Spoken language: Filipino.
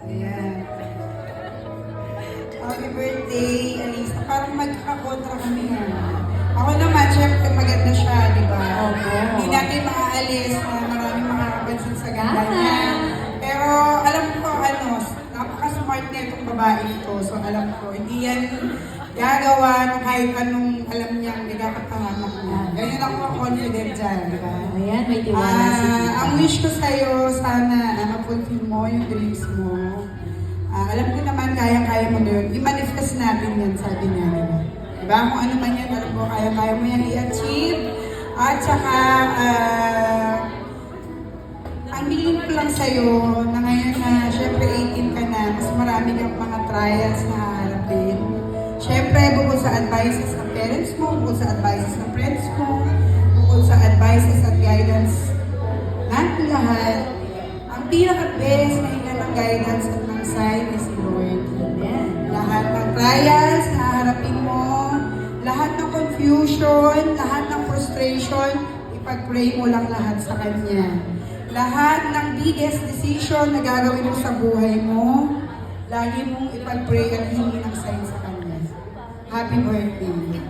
Ayan. Happy birthday, Alisa. Parang magkakakontra kami nga. Ako naman, syempre maganda siya, di ba? Opo. Hindi natin maaalis na maraming makakapansin sa ganda niya. Pero alam ko, napaka-smart na itong babae ito. So alam ko, hindi yan gagawa ng kahit anong alam niyang nagkakapahamak niya. Ganyan ako confident dyan, di ba? Ayan, may tiwala si Tita. Ang wish ko sa'yo, sana ma-fulfill mo yung dreams mo. Alam ko naman, kaya-kaya mo na yun. I-manifest natin yan, sabi niya. Diba? Kung ano man yan, alam ko, kaya-kaya mo yan i-achieve. At saka, ang bilin ko lang sa'yo, na ngayon na, syempre 18 ka na, mas marami kang mga trials na harapin. Syempre, bukod sa advices ng parents mo, bukod sa advices ng friends mo, bukod sa advices at guidance natin lahat, ang pinaka-best na hinga ng guidance at ng sign is si Lord. Amen. Lahat ng trials na harapin mo, lahat ng confusion, lahat ng frustration, ipag-pray mo lang lahat sa Kanya. Lahat ng biggest decision na gagawin mo sa buhay mo, lagi mong ipag-pray at hingi ng sign sa Kanya. Happy birthday!